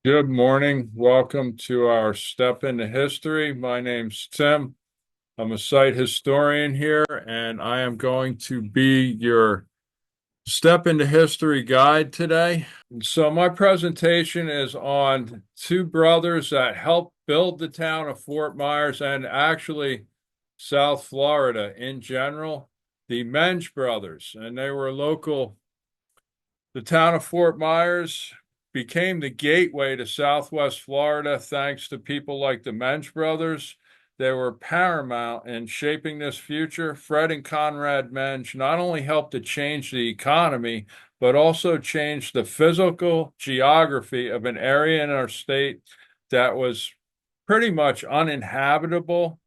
Good morning. Welcome to our Step into History. My name's Tim. I'm a site historian here, and I am going to be your Step into History guide today. So, my presentation is on two brothers that helped build the town of Fort Myers and actually South Florida in general, the Menge brothers, and they were local. The town of Fort Myers became the gateway to Southwest Florida thanks to people like the Menge brothers. They were paramount in shaping this future. Fred and Conrad Menge not only helped to change the economy, but also change the physical geography of an area in our state that was pretty much uninhabitable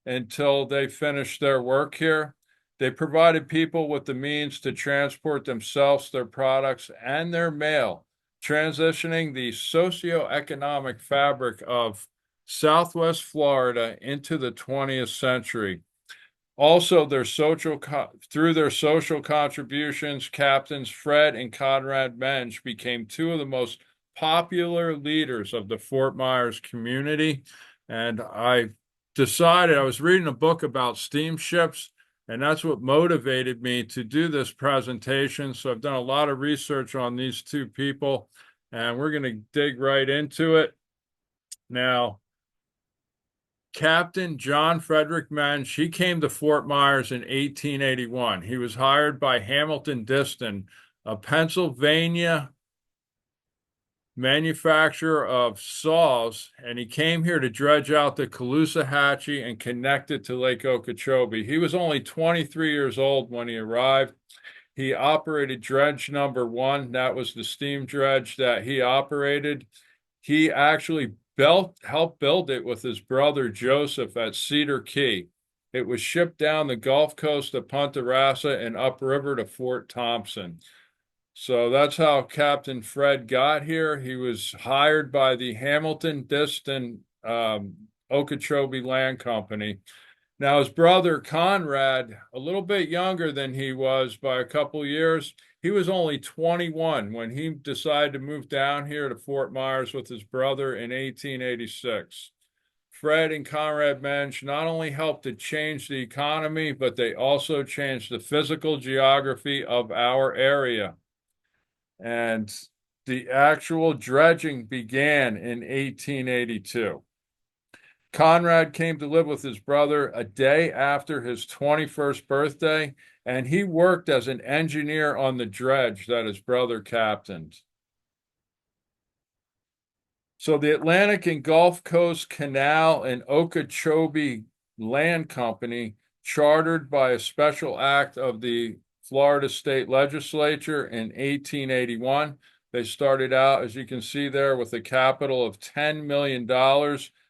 until they finished their work here. They provided people with the means to transport themselves, their products, and their mail, transitioning the socioeconomic fabric of Southwest Florida into the 20th century. Also, through their social contributions, Captains Fred and Conrad Menge became two of the most popular leaders of the Fort Myers community. And I was reading a book about steamships, and that's what motivated me to do this presentation. So I've done a lot of research on these two people, and we're going to dig right into it. Now, Captain John Frederick Menge, he came to Fort Myers in 1881. He was hired by Hamilton Diston, a Pennsylvania manufacturer of saws, and he came here to dredge out the Caloosahatchee and connect it to Lake Okeechobee. He was only 23 years old when he arrived. He operated dredge number one. That was the steam dredge that he operated. He actually helped build it with his brother Joseph at Cedar Key. It was shipped down the Gulf Coast to Punta Rassa and upriver to Fort Thompson. So that's how Captain Fred got here. He was hired by the Hamilton Diston Okeechobee Land Company. Now, his brother Conrad, a little bit younger than he was by a couple years, he was only 21 when he decided to move down here to Fort Myers with his brother in 1886. Fred and Conrad Menge not only helped to change the economy, but they also changed the physical geography of our area. And the actual dredging began in 1882. Conrad came to live with his brother a day after his 21st birthday, and he worked as an engineer on the dredge that his brother captained. So the Atlantic and Gulf Coast Canal and Okeechobee Land Company, chartered by a special act of the Florida State Legislature in 1881. They started out, as you can see there, with a capital of $10 million.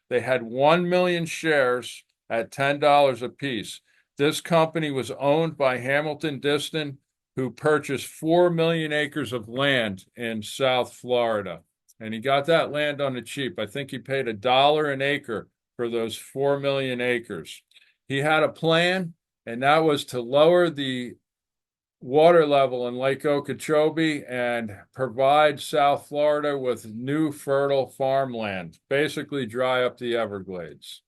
They had 1 million shares at $10 apiece. This company was owned by Hamilton Diston, who purchased 4 million acres of land in South Florida. And he got that land on the cheap. I think he paid $1 an acre for those 4 million acres. He had a plan, and that was to lower the water level in Lake Okeechobee and provide South Florida with new fertile farmland, basically dry up the Everglades.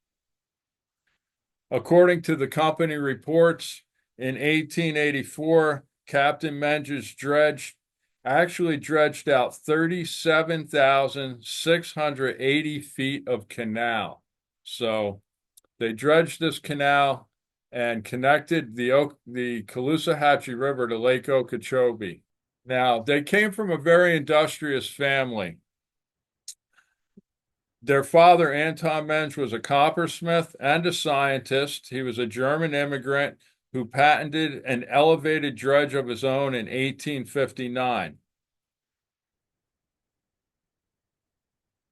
According to the company reports, in 1884, Captain Menge's dredge actually dredged out 37,680 feet of canal. So they dredged this canal and connected the Caloosahatchee River to Lake Okeechobee. Now, they came from a very industrious family. Their father, Anton Menge, was a coppersmith and a scientist. He was a German immigrant who patented an elevated dredge of his own in 1859.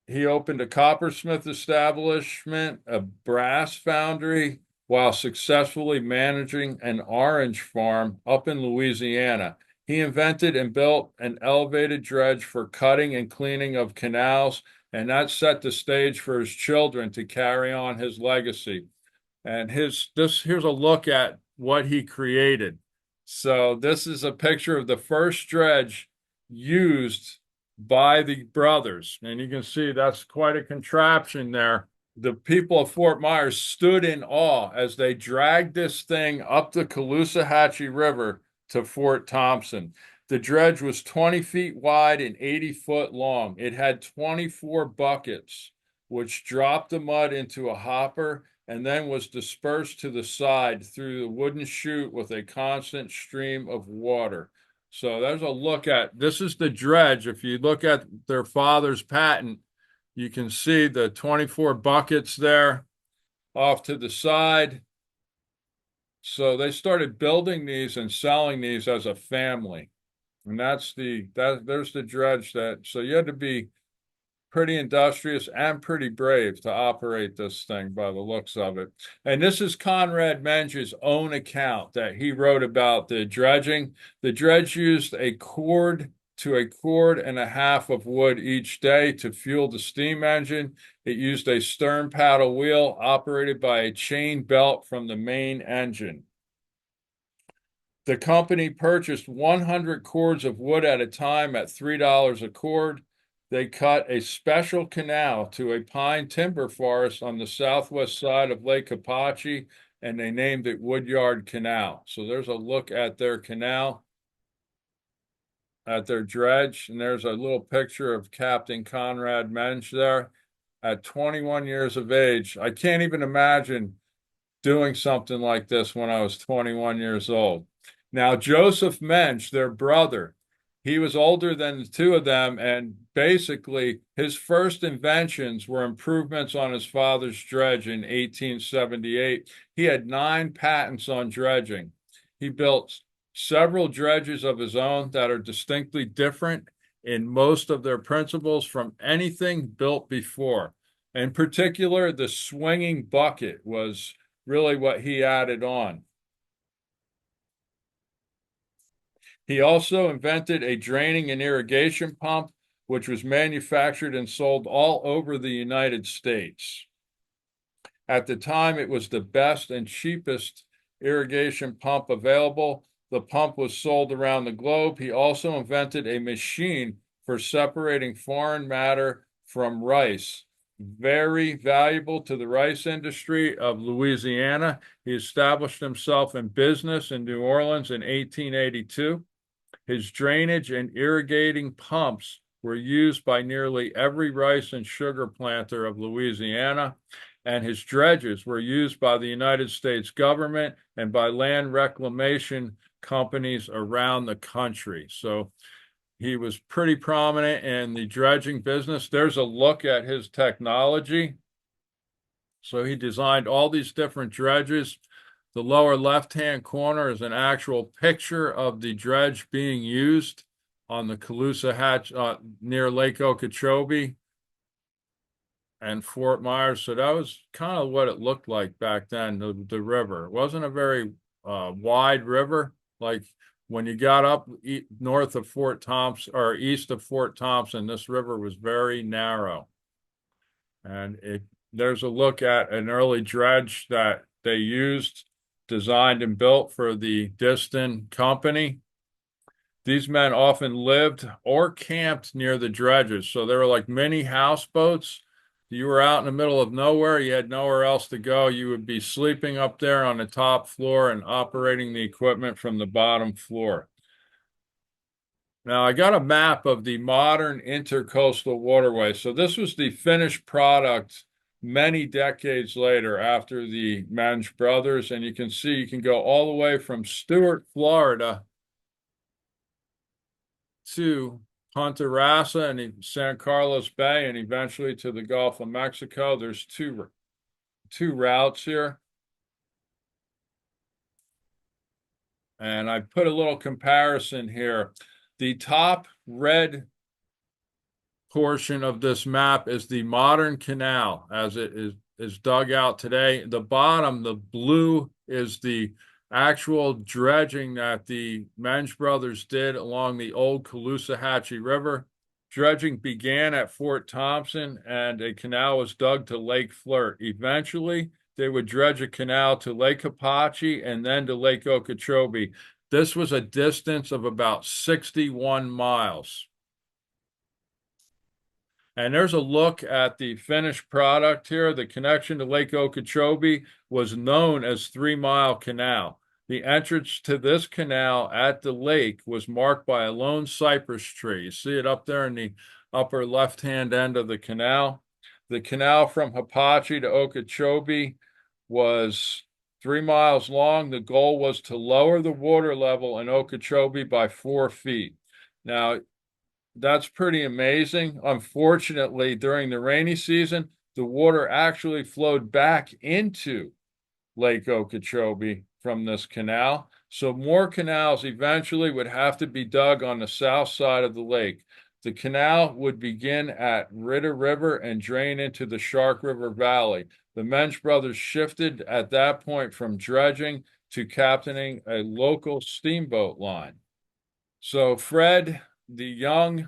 He opened a coppersmith establishment, a brass foundry, while successfully managing an orange farm up in Louisiana. He invented and built an elevated dredge for cutting and cleaning of canals, and that set the stage for his children to carry on his legacy. And here's a look at what he created. So this is a picture of the first dredge used by the brothers. And you can see that's quite a contraption there. The people of Fort Myers stood in awe as they dragged this thing up the Caloosahatchee River to Fort Thompson. The dredge was 20 feet wide and 80-foot long. It had 24 buckets, which dropped the mud into a hopper and then was dispersed to the side through the wooden chute with a constant stream of water. So there's a look at this is the dredge. If you look at their father's patent, you can see the 24 buckets there off to the side. So they started building these and selling these as a family. And there's the dredge that so you had to be pretty industrious and pretty brave to operate this thing by the looks of it. And this is Conrad Menge's own account that he wrote about the dredging. The dredge used a cord to a cord and a half of wood each day to fuel the steam engine. It used a stern paddle wheel operated by a chain belt from the main engine. The company purchased 100 cords of wood at a time at $3 a cord. They cut a special canal to a pine timber forest on the southwest side of Lake Apache, and they named it Woodyard Canal. So there's a look at their canal, at their dredge, and there's a little picture of Captain Conrad Menge there at 21 years of age. I can't even imagine doing something like this when I was 21 years old. Now, Joseph Menge, their brother, he was older than the two of them, and basically his first inventions were improvements on his father's dredge in 1878. He had 9 patents on dredging. He built several dredges of his own that are distinctly different in most of their principles from anything built before. In particular, the swinging bucket was really what he added on. He also invented a draining and irrigation pump, which was manufactured and sold all over the United States. At the time, it was the best and cheapest irrigation pump available. The pump was sold around the globe. He also invented a machine for separating foreign matter from rice, very valuable to the rice industry of Louisiana. He established himself in business in New Orleans in 1882. His drainage and irrigating pumps were used by nearly every rice and sugar planter of Louisiana, and his dredges were used by the United States government and by land reclamation companies around the country. So he was pretty prominent in the dredging business. There's a look at his technology. So he designed all these different dredges. The lower left-hand corner is an actual picture of the dredge being used on the Caloosahatchee near Lake Okeechobee and Fort Myers. So that was kind of what it looked like back then, the river. It wasn't a very wide river. Like when you got up north of Fort Thompson or east of Fort Thompson, this river was very narrow. And there's a look at an early dredge that they used, designed and built for the Edison company. These men often lived or camped near the dredges. So they were like mini houseboats. You were out in the middle of nowhere. You had nowhere else to go. You would be sleeping up there on the top floor and operating the equipment from the bottom floor. Now, I got a map of the modern intercoastal waterway. So this was the finished product many decades later after the Menge brothers. And you can see you can go all the way from Stuart, Florida to Punta Rasa and San Carlos Bay and eventually to the Gulf of Mexico. There's two routes here. And I put a little comparison here. The top red portion of this map is the modern canal as it is dug out today. The bottom, the blue, is the actual dredging that the Menge brothers did along the old Caloosahatchee River. Dredging began at Fort Thompson and a canal was dug to Lake Flirt. Eventually, they would dredge a canal to Lake Apache and then to Lake Okeechobee. This was a distance of about 61 miles. And there's a look at the finished product here. The connection to Lake Okeechobee was known as 3 Mile Canal. The entrance to this canal at the lake was marked by a lone cypress tree. You see it up there in the upper left-hand end of the canal. The canal from Hapatchee to Okeechobee was 3 miles long. The goal was to lower the water level in Okeechobee by 4 feet. Now, that's pretty amazing. Unfortunately, during the rainy season, the water actually flowed back into Lake Okeechobee from this canal. So more canals eventually would have to be dug on the south side of the lake. The canal would begin at Ritter River and drain into the Shark River Valley. The Menge brothers shifted at that point from dredging to captaining a local steamboat line. So Fred, the young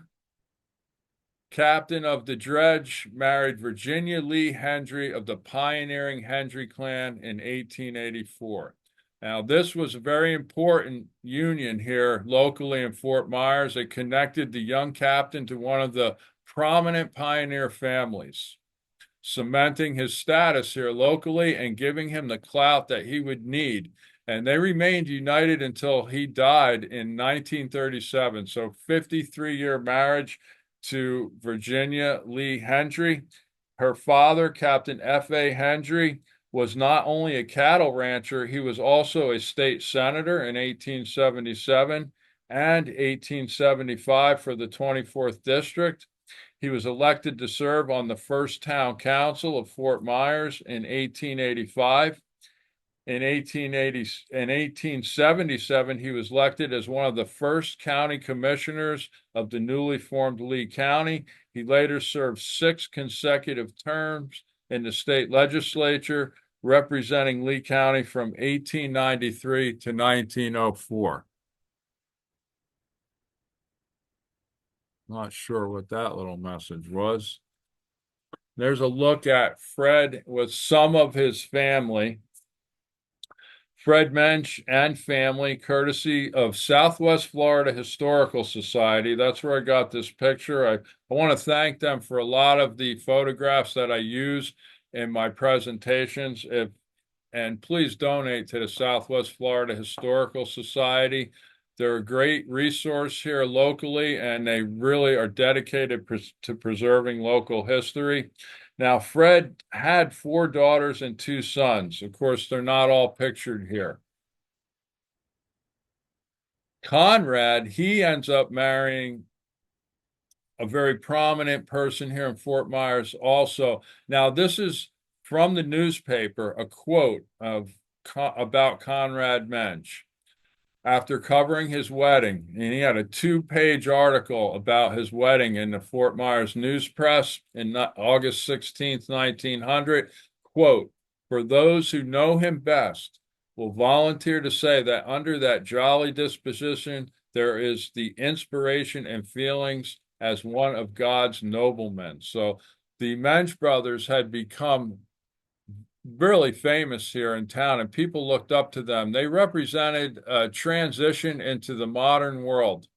captain of the dredge, married Virginia Lee Hendry of the pioneering Hendry clan in 1884. Now, this was a very important union here locally in Fort Myers. It connected the young captain to one of the prominent pioneer families, cementing his status here locally and giving him the clout that he would need. And they remained united until he died in 1937. So 53-year marriage to Virginia Lee Hendry. Her father, Captain F.A. Hendry, was not only a cattle rancher, he was also a state senator in 1877 and 1875 for the 24th District. He was elected to serve on the first town council of Fort Myers in 1885. In 1877, he was elected as one of the first county commissioners of the newly formed Lee County. He later served 6 consecutive terms in the state legislature, representing Lee County from 1893 to 1904. Not sure what that little message was. There's a look at Fred with some of his family. Fred Menge and family, courtesy of Southwest Florida Historical Society. That's where I got this picture. I want to thank them for a lot of the photographs that I use in my presentations. And please donate to the Southwest Florida Historical Society. They're a great resource here locally, and they really are dedicated to preserving local history. Now, Fred had 4 daughters and 2 sons. Of course, they're not all pictured here. Conrad, he ends up marrying a very prominent person here in Fort Myers also. Now, this is from the newspaper, a quote about Conrad Menge. After covering his wedding, and he had a 2-page article about his wedding in the Fort Myers News Press in August 16th, 1900, quote, "For those who know him best will volunteer to say that under that jolly disposition there is the inspiration and feelings as one of God's noblemen." So the Menge brothers had become really famous here in town, and people looked up to them. They represented a transition into the modern world.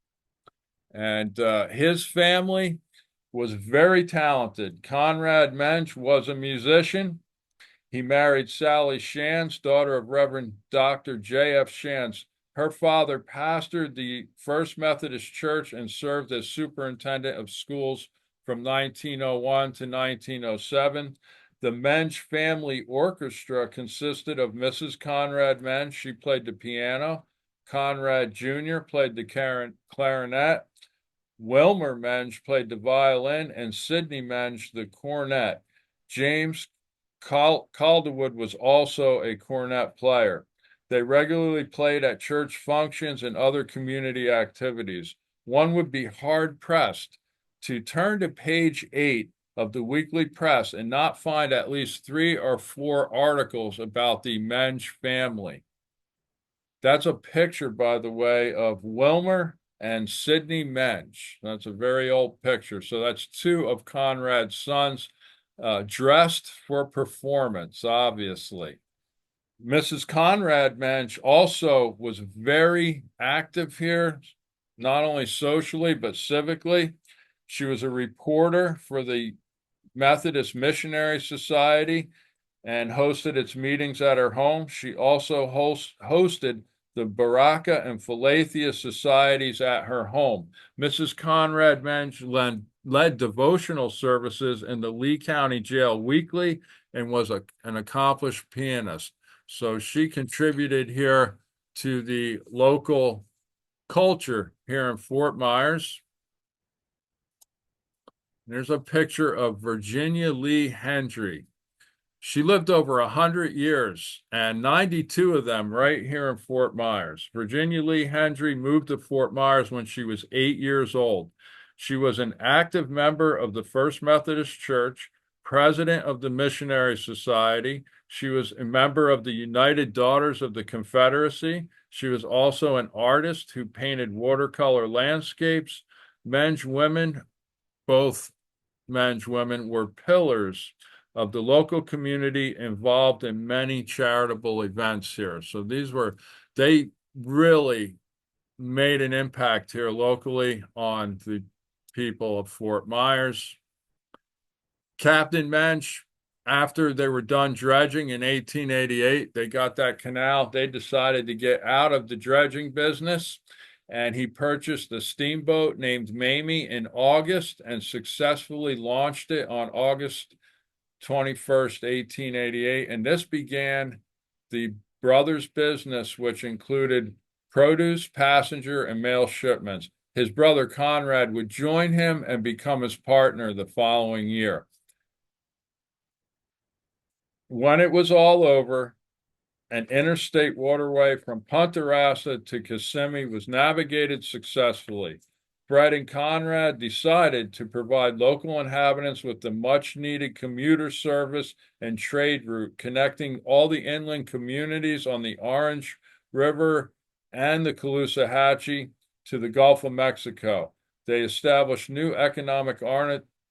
And his family was very talented. Conrad Menge was a musician. He married Sally Shands, daughter of Reverend Dr. J.F. Shands. Her father pastored the First Methodist Church and served as superintendent of schools from 1901 to 1907. The Menge family orchestra consisted of Mrs. Conrad Menge. She played the piano. Conrad Jr. played the clarinet. Wilmer Menge played the violin, and Sidney Menge the cornet. James Calderwood was also a cornet player. They regularly played at church functions and other community activities. One would be hard-pressed to turn to page 8 of the weekly press and not find at least 3 or 4 articles about the Menge family. That's a picture, by the way, of Wilmer and Sidney Menge. That's a very old picture. So that's 2 of Conrad's sons, dressed for performance, obviously. Mrs. Conrad Menge also was very active here, not only socially, but civically. She was a reporter for the Methodist Missionary Society and hosted its meetings at her home. She also hosted the Baraka and Phalathia societies at her home. Mrs. Conrad Menge led devotional services in the Lee County Jail weekly and was an accomplished pianist. So she contributed here to the local culture here in Fort Myers. There's a picture of Virginia Lee Hendry. She lived over 100 years, and 92 of them right here in Fort Myers. Virginia Lee Hendry moved to Fort Myers when she was 8 years old. She was an active member of the First Methodist Church, president of the Missionary Society. She was a member of the United Daughters of the Confederacy. She was also an artist who painted watercolor landscapes. Men's women, both men's women, were pillars of the local community involved in many charitable events here. So they really made an impact here locally on the people of Fort Myers. Captain Menge, after they were done dredging in 1888, they got that canal. They decided to get out of the dredging business, and he purchased a steamboat named Mamie in August and successfully launched it on August 21st, 1888. And this began the brothers' business, which included produce, passenger, and mail shipments. His brother Conrad would join him and become his partner the following year. When it was all over, an interstate waterway from Punta Rassa to Kissimmee was navigated successfully. Fred and Conrad decided to provide local inhabitants with the much-needed commuter service and trade route connecting all the inland communities on the Orange River and the Caloosahatchee to the Gulf of Mexico. They established new economic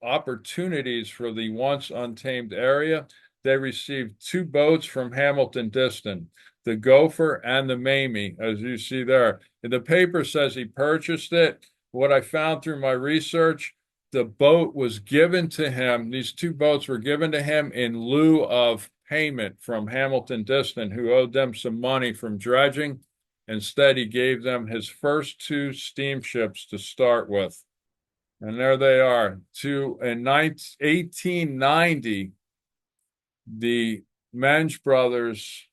opportunities for the once untamed area. They received 2 boats from Hamilton-Disston, the Gopher and the Mamie, as you see there. And the paper says he purchased it. What I found through my research, the boat was given to him. These 2 boats were given to him in lieu of payment from Hamilton-Disston, who owed them some money from dredging. Instead, he gave them his first 2 steamships to start with. And there they are. In 1890, the Menge brothers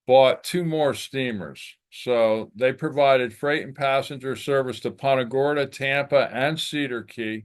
bought 2 more steamers. So they provided freight and passenger service to Punta Gorda, Tampa, and Cedar Key.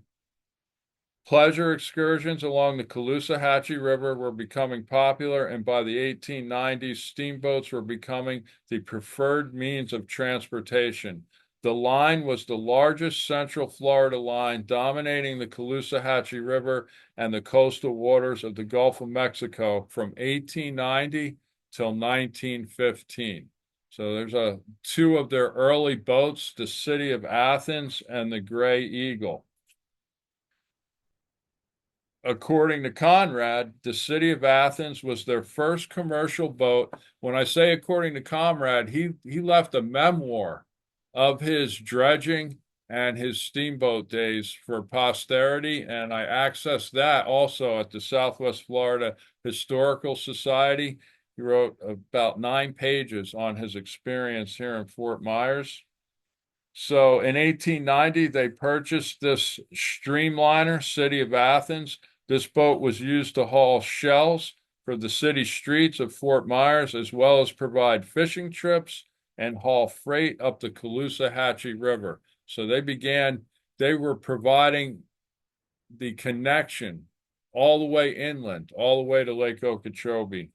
Pleasure excursions along the Caloosahatchee River were becoming popular, and by the 1890s, steamboats were becoming the preferred means of transportation. The line was the largest Central Florida line, dominating the Caloosahatchee River and the coastal waters of the Gulf of Mexico from 1890 till 1915. So there's 2 of their early boats, the City of Athens and the Gray Eagle. According to Conrad, the City of Athens was their first commercial boat. When I say according to Conrad, he left a memoir of his dredging and his steamboat days for posterity, and I accessed that also at the Southwest Florida Historical Society. He wrote about 9 pages on his experience here in Fort Myers. So in 1890, they purchased this streamliner, City of Athens. This boat was used to haul shells for the city streets of Fort Myers, as well as provide fishing trips and haul freight up the Caloosahatchee River. So they were providing the connection all the way inland, all the way to Lake Okeechobee.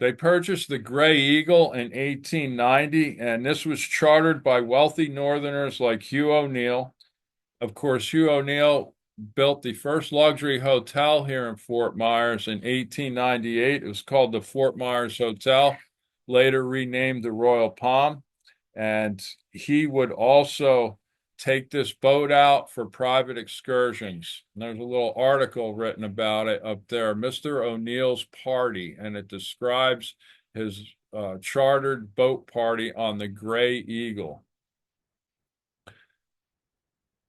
They purchased the Gray Eagle in 1890, and this was chartered by wealthy Northerners like Hugh O'Neill. Of course, Hugh O'Neill built the first luxury hotel here in Fort Myers in 1898. It was called the Fort Myers Hotel, later renamed the Royal Palm. And he would also take this boat out for private excursions. And there's a little article written about it up there, Mr. O'Neill's Party, and it describes his chartered boat party on the Gray Eagle.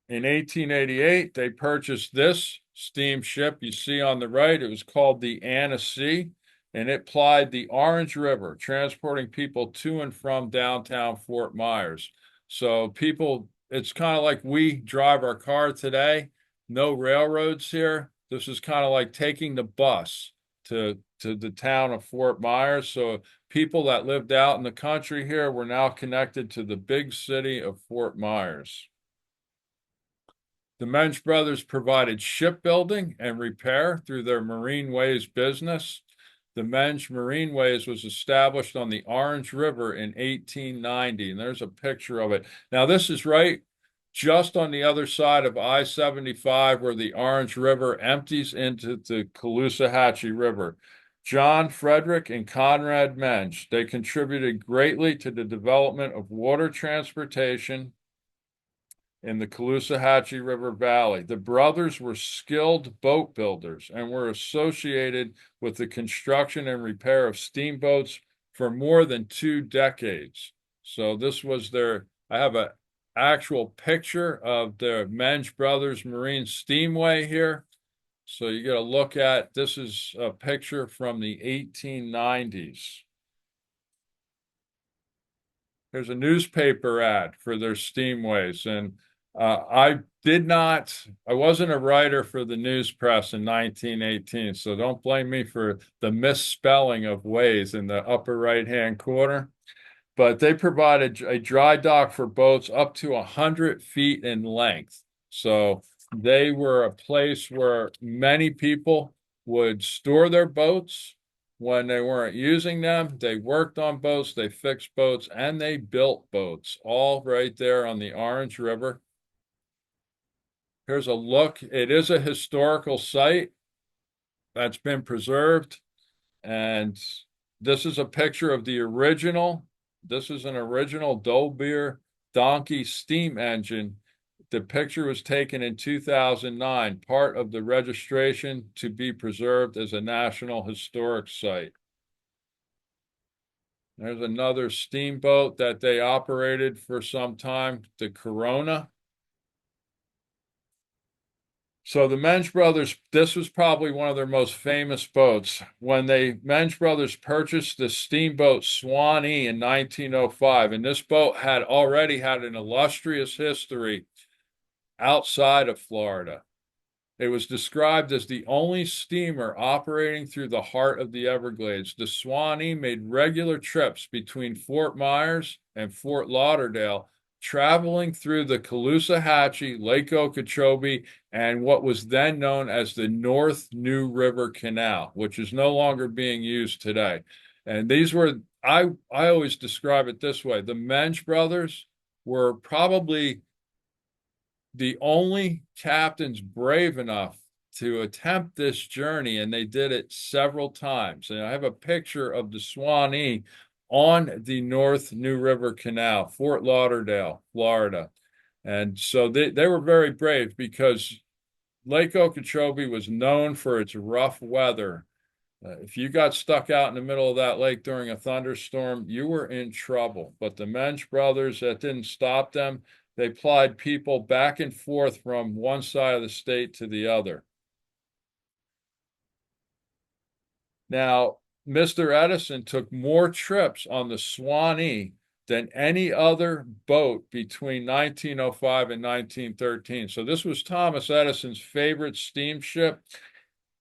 In 1888, they purchased this steamship you see on the right. It was called the Annecy, and it plied the Orange River, transporting people to and from downtown Fort Myers. So people, it's kind of like we drive our car today. No railroads here. This is kind of like taking the bus to the town of Fort Myers. So people that lived out in the country here were now connected to the big city of Fort Myers. The Menge brothers provided shipbuilding and repair through their Marine Ways business. The Menge Marine Ways was established on the Orange River in 1890, and there's a picture of it. Now, this is right just on the other side of I-75 where the Orange River empties into the Caloosahatchee River. John Frederick and Conrad Menge, they contributed greatly to the development of water transportation in the Caloosahatchee River Valley. The brothers were skilled boat builders and were associated with the construction and repair of steamboats for more than 2 decades. So this was I have an actual picture of the Menge Brothers Marine Steamway here. So you get a look at, this is a picture from the 1890s. There's a newspaper ad for their steamways, and I wasn't a writer for the news press in 1918, so don't blame me for the misspelling of ways in the upper right-hand corner. But they provided a dry dock for boats up to 100 feet in length. So they were a place where many people would store their boats when they weren't using them. They worked on boats, they fixed boats, and they built boats, all right there on the Orange River. Here's a look. It is a historical site that's been preserved. And this is a picture of the original. This is an original Dolbeer donkey steam engine. The picture was taken in 2009, part of the registration to be preserved as a National Historic Site. There's another steamboat that they operated for some time, the Corona. So the Menge brothers, this was probably one of their most famous boats. When the Menge brothers purchased the steamboat Swanee in 1905, and this boat had already had an illustrious history outside of Florida. It was described as the only steamer operating through the heart of the Everglades. The Swanee made regular trips between Fort Myers and Fort Lauderdale, traveling through the Caloosahatchee, Lake Okeechobee, and what was then known as the North New River Canal, which is no longer being used today. And these were, I always describe it this way, the Menge brothers were probably the only captains brave enough to attempt this journey, and they did it several times. And I have a picture of the Swanee on the North New River Canal, Fort Lauderdale, Florida. And so they were very brave because Lake Okeechobee was known for its rough weather. If you got stuck out in the middle of that lake during a thunderstorm, you were in trouble. But the Menge brothers, that didn't stop them. They plied people back and forth from one side of the state to the other. Now, Mr. Edison took more trips on the Swanee than any other boat between 1905 and 1913. So this was Thomas Edison's favorite steamship.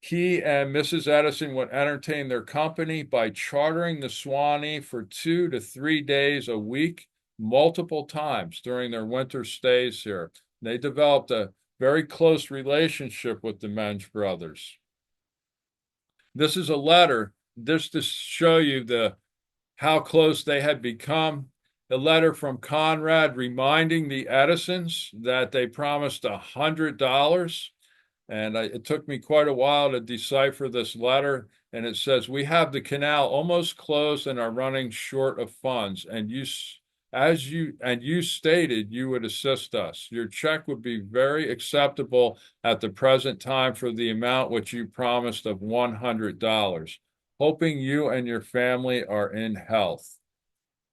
He and Mrs. Edison would entertain their company by chartering the Swanee for 2 to 3 days a week, multiple times during their winter stays here. They developed a very close relationship with the Menge brothers. This is a letter, just to show you how close they had become. A letter from Conrad reminding the Edisons that they promised $100. And it took me quite a while to decipher this letter. And it says, "We have the canal almost closed and are running short of funds. And you stated you would assist us. Your check would be very acceptable at the present time for the amount which you promised of $100. Hoping you and your family are in health."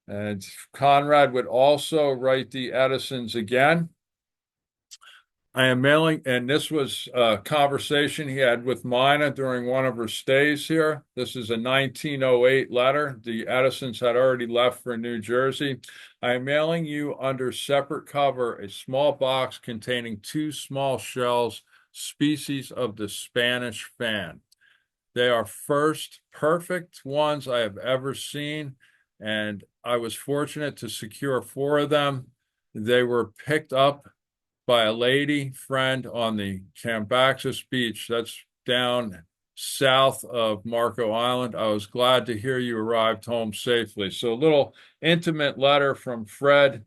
And Conrad would also write the Edisons again. I am mailing, and this was a conversation he had with Mina during one of her stays here. This is a 1908 letter. The Edisons had already left for New Jersey. I am mailing you under separate cover a small box containing two small shells, species of the Spanish fan. They are first perfect ones I have ever seen, and I was fortunate to secure four of them. They were picked up by a lady friend on the Cambaxis Beach. That's down south of Marco Island. I was glad to hear you arrived home safely. So a little intimate letter from Fred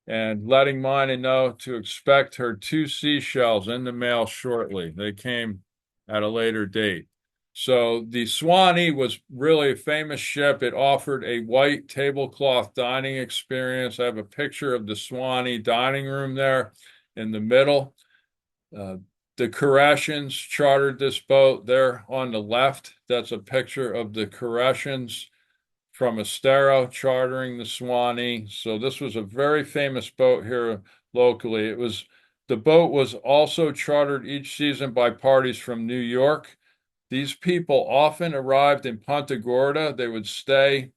and letting Mina know to expect her two seashells in the mail shortly. They came at a later date. So the Swanee was really a famous ship. It offered a white tablecloth dining experience. I have a picture of the Swanee dining room there in the middle. Uh, the Koreans chartered this boat there on the left. That's a picture of the Koreans from Estero chartering the Swanee. So this was a very famous boat here locally. The boat was also chartered each season by parties from New York. These people often arrived in Punta Gorda. They would stay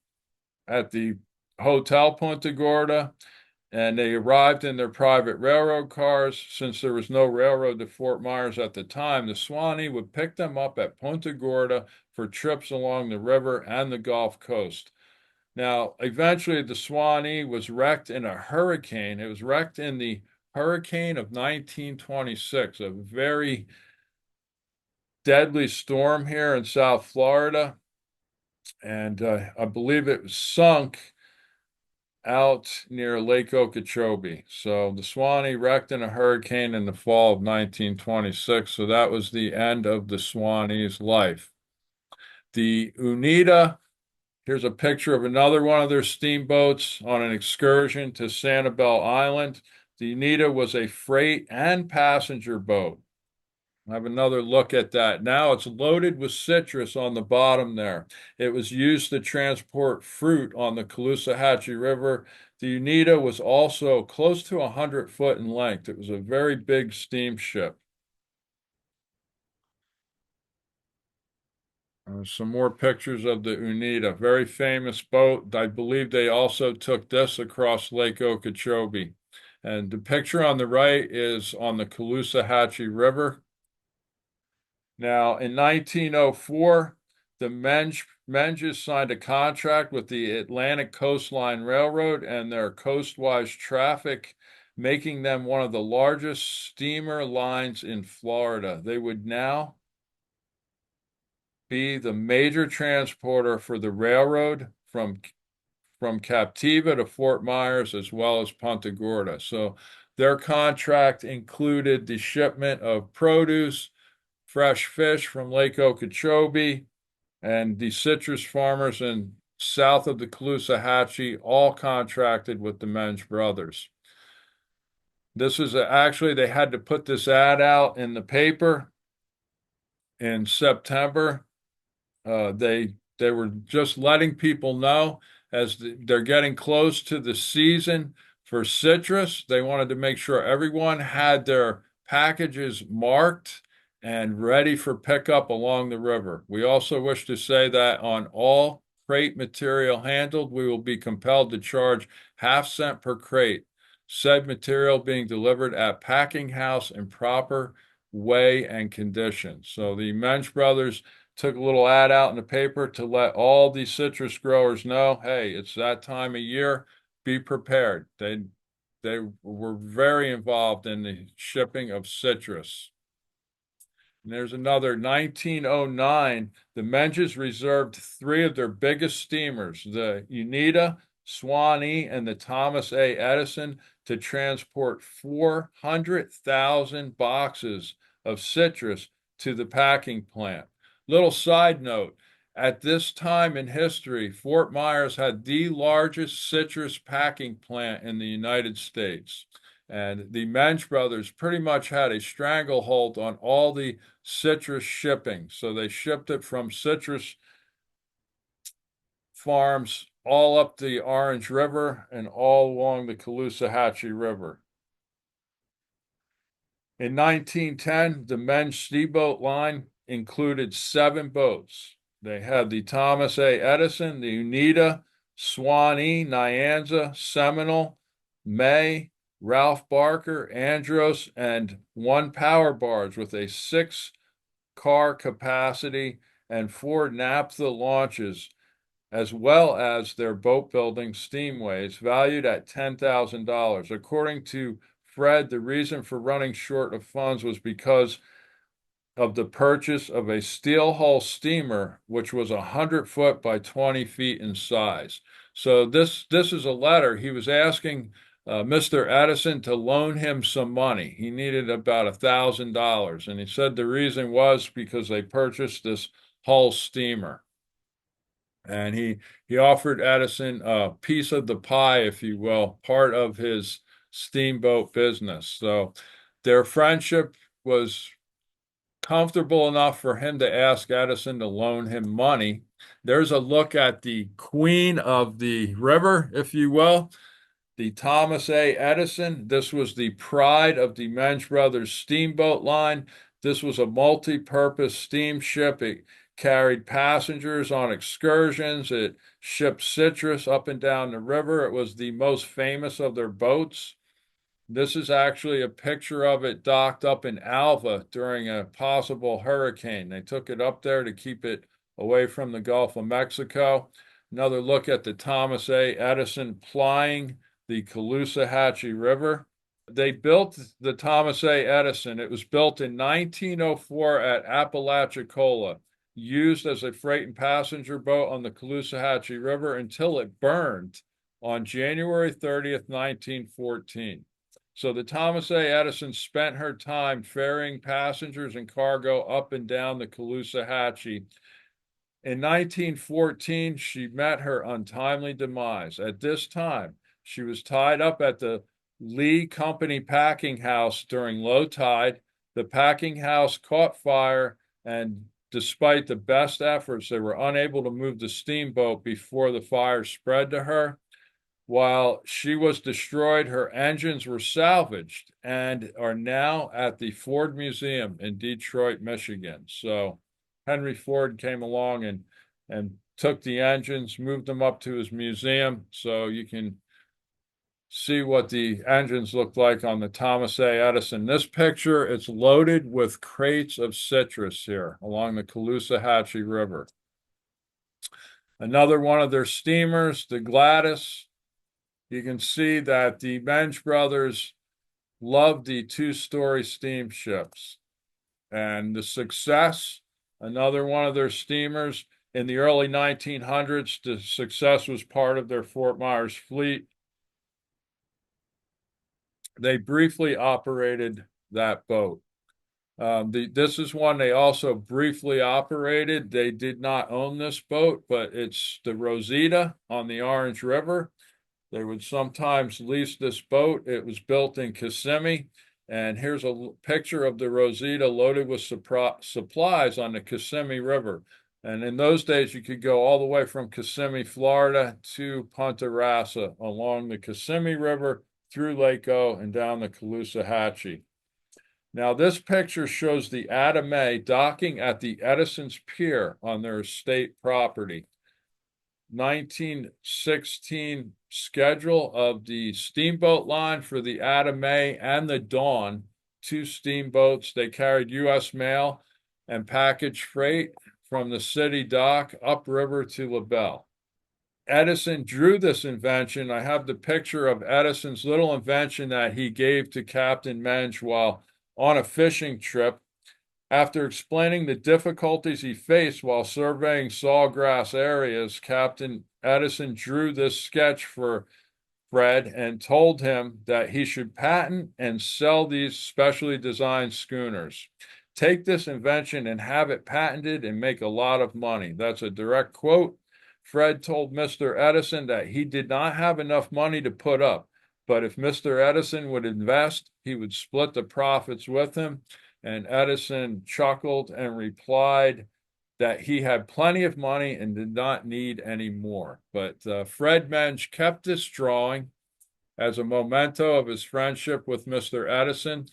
at the Hotel Punta Gorda, and they arrived in their private railroad cars. Since there was no railroad to Fort Myers at the time, the Swanee would pick them up at Punta Gorda for trips along the river and the Gulf Coast. Now, eventually, the Swanee was wrecked in a hurricane. It was wrecked in the hurricane of 1926, a very deadly storm here in South Florida. And I believe it was sunk out near Lake Okeechobee. So the Swanee wrecked in a hurricane in the fall of 1926. So that was the end of the Swanee's life. The Unida, here's a picture of another one of their steamboats on an excursion to Sanibel Island. The Unida was a freight and passenger boat. I have another look at that. Now it's loaded with citrus on the bottom there. It was used to transport fruit on the Caloosahatchee River. The Unida was also close to 100 foot in length. It was a very big steamship. Some more pictures of the Unida, very famous boat. I believe they also took this across Lake Okeechobee. And the picture on the right is on the Caloosahatchee River. Now, in 1904, the Menges signed a contract with the Atlantic Coastline Railroad and their coastwise traffic, making them one of the largest steamer lines in Florida. They would now be the major transporter for the railroad from Captiva to Fort Myers as well as Punta Gorda. So their contract included the shipment of produce, fresh fish from Lake Okeechobee, and the citrus farmers in south of the Caloosahatchee all contracted with the Menge brothers. This is actually, they had to put this ad out in the paper in September. They were just letting people know as they're getting close to the season for citrus. They wanted to make sure everyone had their packages marked and ready for pickup along the river. We also wish to say that on all crate material handled, we will be compelled to charge half-cent per crate, said material being delivered at packing house in proper way and condition. So the Menge brothers took a little ad out in the paper to let all these citrus growers know, hey, it's that time of year. Be prepared. They were very involved in the shipping of citrus. And there's another 1909. The Menges reserved three of their biggest steamers, the Unida, Swanee, and the Thomas A. Edison, to transport 400,000 boxes of citrus to the packing plant. Little side note, at this time in history, Fort Myers had the largest citrus packing plant in the United States. And the Menge brothers pretty much had a stranglehold on all the citrus shipping. So they shipped it from citrus farms all up the Orange River and all along the Caloosahatchee River. In 1910, the men's steamboat line included 7 boats. They had the Thomas A. Edison, the Oneida, Swanee, Nyanza, Seminole, May, Ralph Barker, Andros, and 1 power barge with a 6-car capacity and 4 naphtha launches, as well as their boat building steamways valued at $10,000. According to Fred, the reason for running short of funds was because of the purchase of a steel hull steamer, which was 100 foot by 20 feet in size. So this is a letter. He was asking Mr. Edison to loan him some money. He needed about $1,000, and he said the reason was because they purchased this hull steamer. And he offered Edison a piece of the pie, if you will, part of his steamboat business. So their friendship was comfortable enough for him to ask Edison to loan him money. There's a look at the queen of the river, if you will, the Thomas A. Edison. This was the pride of the Menge Brothers steamboat line. This was a multi-purpose steamship. It carried passengers on excursions. It shipped citrus up and down the river. It was the most famous of their boats. This is actually a picture of it docked up in Alva during a possible hurricane. They took it up there to keep it away from the Gulf of Mexico. Another look at the Thomas A. Edison plying the Caloosahatchee River. They built the Thomas A. Edison. It was built in 1904 at Apalachicola, used as a freight and passenger boat on the Caloosahatchee River until it burned on January 30th, 1914. So the Thomas A. Edison spent her time ferrying passengers and cargo up and down the Caloosahatchee. In 1914, she met her untimely demise. At this time, she was tied up at the Lee Company packing house during low tide. The packing house caught fire, and despite the best efforts, they were unable to move the steamboat before the fire spread to her. While she was destroyed, her engines were salvaged and are now at the Ford Museum in Detroit, Michigan. So Henry Ford came along and took the engines, moved them up to his museum, so you can see what the engines look like on the Thomas A. Edison. This picture, it's loaded with crates of citrus here along the Caloosahatchee River. Another one of their steamers, the Gladys. You can see that the Menge brothers loved the 2-story steamships. And the Success, another one of their steamers, in the early 1900s, the Success was part of their Fort Myers fleet. They briefly operated that boat. This is one they also briefly operated. They did not own this boat, but it's the Rosita on the Orange River. They would sometimes lease this boat. It was built in Kissimmee. And here's a picture of the Rosita loaded with supplies on the Kissimmee River. And in those days, you could go all the way from Kissimmee, Florida to Punta Rassa along the Kissimmee River, through Lake O, and down the Caloosahatchee. Now, this picture shows the Ada May docking at the Edisons Pier on their estate property. 1916 schedule of the steamboat line for the Ada May and the Dawn, 2 steamboats. They carried U.S. mail and package freight from the city dock upriver to LaBelle. Edison drew this invention. I have the picture of Edison's little invention that he gave to Captain Menge while on a fishing trip. After explaining the difficulties he faced while surveying sawgrass areas, Captain Edison drew this sketch for Fred and told him that he should patent and sell these specially designed schooners. Take this invention and have it patented and make a lot of money. That's a direct quote. Fred told Mr. Edison that he did not have enough money to put up, but if Mr. Edison would invest, he would split the profits with him. And Edison chuckled and replied that he had plenty of money and did not need any more. But Fred Menge kept this drawing as a memento of his friendship with Mr. Edison.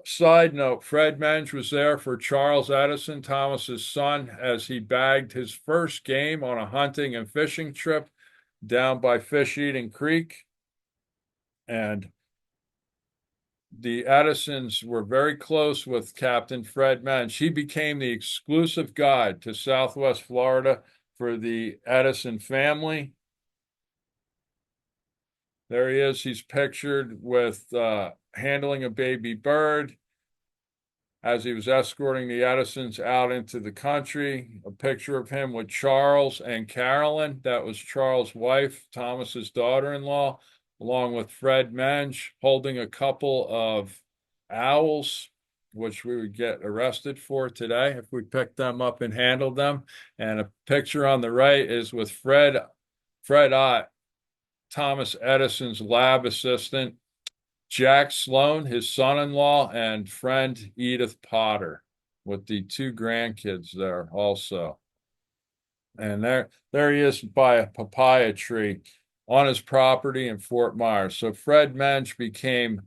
side note, Fred Menge was there for Charles Edison, Thomas's son, as he bagged his first game on a hunting and fishing trip down by Fish Eating Creek. And the Edisons were very close with Captain Fred Menge. He became the exclusive guide to Southwest Florida for the Edison family. There he is. He's pictured with handling a baby bird as he was escorting the Edisons out into the country. A picture of him with Charles and Carolyn. That was Charles' wife, Thomas's daughter-in-law, along with Fred Menge, holding a couple of owls, which we would get arrested for today if we picked them up and handled them. And a picture on the right is with Fred Ott, Thomas Edison's lab assistant, Jack Sloan, his son-in-law, and friend Edith Potter, with the two grandkids there also. And there he is by a papaya tree on his property in Fort Myers. So Fred Menge became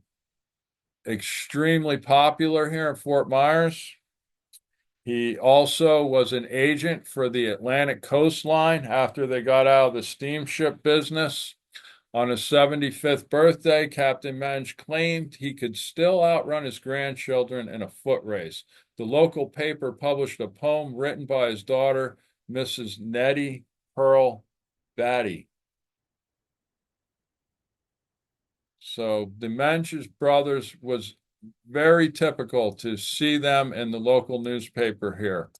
extremely popular here in Fort Myers. He also was an agent for the Atlantic coastline after they got out of the steamship business. On his 75th birthday, Captain Menge claimed he could still outrun his grandchildren in a foot race. The local paper published a poem written by his daughter, Mrs. Nettie Pearl Batty. So the Menge's brothers was very typical to see them in the local newspaper here.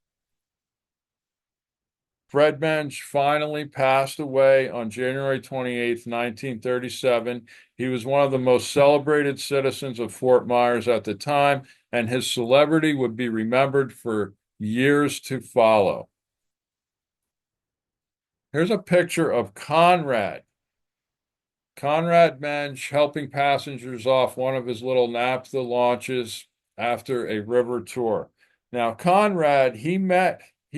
Fred Menge finally passed away on January 28th, 1937. He was one of the most celebrated citizens of Fort Myers at the time, and his celebrity would be remembered for years to follow. Here's a picture of Conrad Menge helping passengers off one of his little naphtha launches after a river tour. Now, Conrad, he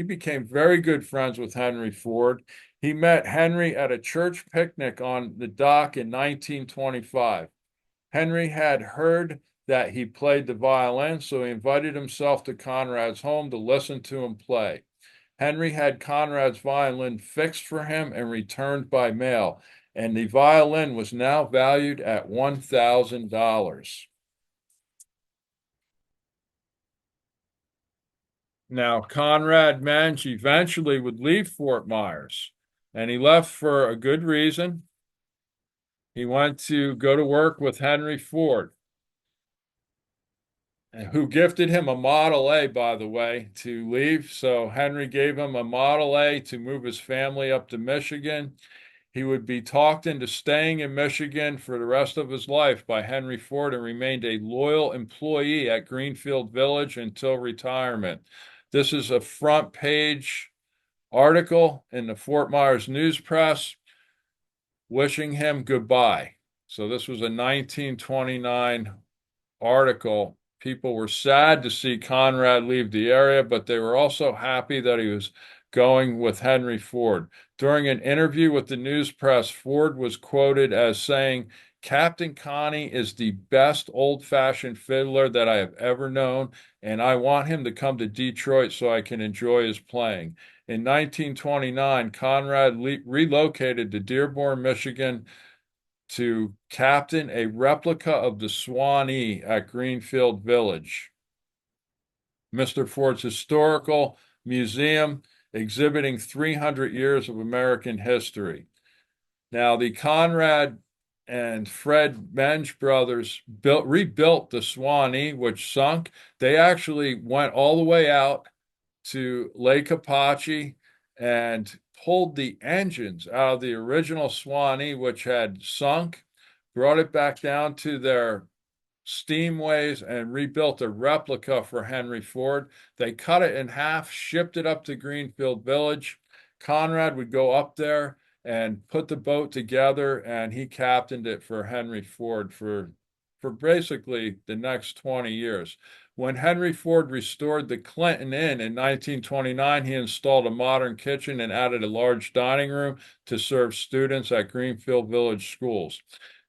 became very good friends with Henry Ford. He met Henry at a church picnic on the dock in 1925. Henry had heard that he played the violin, so he invited himself to Conrad's home to listen to him play. Henry had Conrad's violin fixed for him and returned by mail, and the violin was now valued at $1,000. Now, Conrad Menge eventually would leave Fort Myers, and he left for a good reason. He went to go to work with Henry Ford, who gifted him a Model A, by the way, to leave. So Henry gave him a Model A to move his family up to Michigan. He would be talked into staying in Michigan for the rest of his life by Henry Ford and remained a loyal employee at Greenfield Village until retirement. This is a front page article in the Fort Myers News Press wishing him goodbye. So this was a 1929 article. People were sad to see Conrad leave the area, but they were also happy that he was going with Henry Ford. During an interview with the news press, Ford was quoted as saying, "Captain Connie is the best old-fashioned fiddler that I have ever known, and I want him to come to Detroit so I can enjoy his playing." In 1929, Conrad relocated to Dearborn, Michigan, to captain a replica of the Swanee at Greenfield Village, Mr. Ford's historical museum exhibiting 300 years of American history. Now, the Conrad and Fred Menge brothers rebuilt the Swanee, which sunk. They actually went all the way out to Lake Apache and pulled the engines out of the original Swanee, which had sunk, brought it back down to their steamways, and rebuilt a replica for Henry Ford. They cut it in half, shipped it up to Greenfield Village. Conrad would go up there and put the boat together, and he captained it for Henry Ford for basically the next 20 years. When Henry Ford restored the Clinton Inn in 1929, he installed a modern kitchen and added a large dining room to serve students at Greenfield Village schools.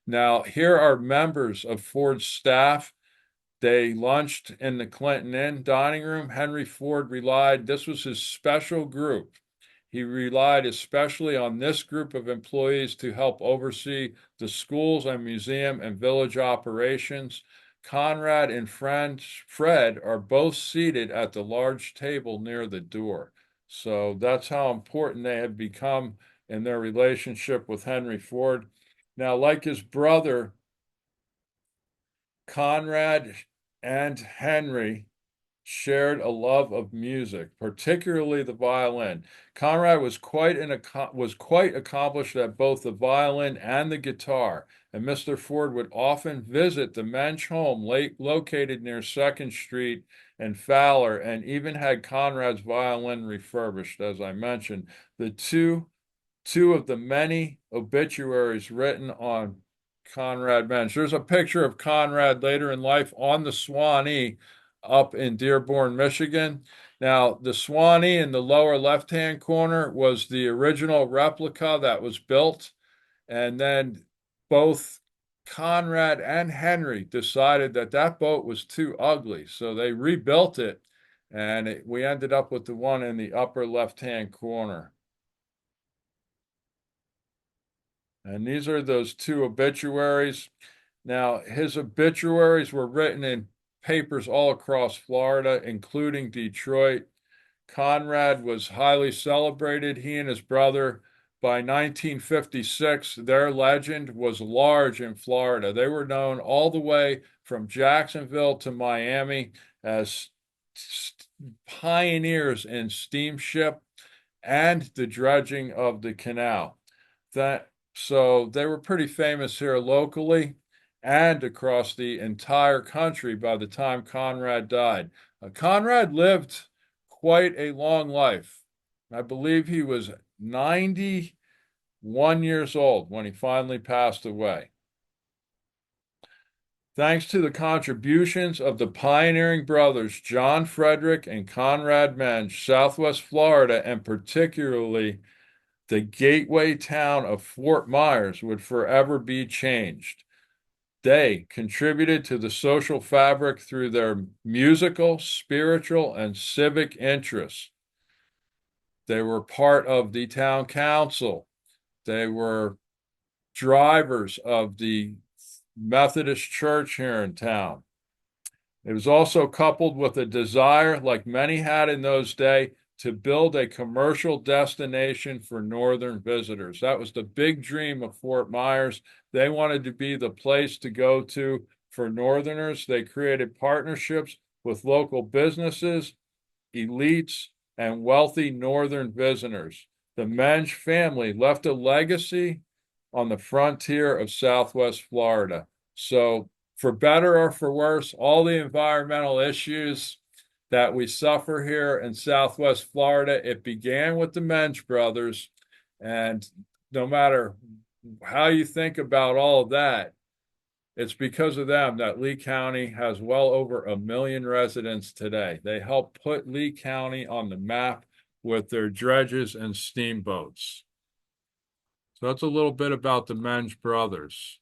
Now, here are members of Ford's staff. They lunched in the Clinton Inn dining room. Henry Ford relied, this was his special group. He relied especially on this group of employees to help oversee the schools and museum and village operations. Conrad and Fred are both seated at the large table near the door. So that's how important they had become in their relationship with Henry Ford. Now, like his brother, Conrad and Henry shared a love of music, particularly the violin. Conrad was quite accomplished at both the violin and the guitar, and Mr. Ford would often visit the Menge home located near 2nd Street and Fowler, and even had Conrad's violin refurbished, as I mentioned. The two of the many obituaries written on Conrad Menge. There's a picture of Conrad later in life on the Swanee up in Dearborn, Michigan. Now, the Swanee in the lower left-hand corner was the original replica that was built, and then both Conrad and Henry decided that that boat was too ugly, so they rebuilt it, and we ended up with the one in the upper left-hand corner. And these are those two obituaries. Now, his obituaries were written in papers all across Florida, including Detroit. Conrad was highly celebrated, he and his brother. By 1956, their legend was large in Florida. They were known all the way from Jacksonville to Miami as pioneers in steamship and the dredging of the canal. So they were pretty famous here locally and across the entire country by the time Conrad died. Conrad lived quite a long life. I believe he was 91 years old when he finally passed away. Thanks to the contributions of the pioneering brothers John Frederick and Conrad Menge, Southwest Florida, and particularly the gateway town of Fort Myers, would forever be changed. They contributed to the social fabric through their musical, spiritual, and civic interests. They were part of the town council. They were drivers of the Methodist church here in town. It was also coupled with a desire, like many had in those days, to build a commercial destination for northern visitors. That was the big dream of Fort Myers. They wanted to be the place to go to for northerners. They created partnerships with local businesses, elites, and wealthy northern visitors. The Menge family left a legacy on the frontier of Southwest Florida. So, for better or for worse, all the environmental issues that we suffer here in Southwest Florida, it began with the Menge brothers. And no matter how you think about all of that, it's because of them that Lee County has well over 1 million residents today. They helped put Lee County on the map with their dredges and steamboats. So that's a little bit about the Menge brothers.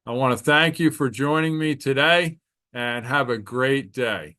I want to thank you for joining me today and have a great day.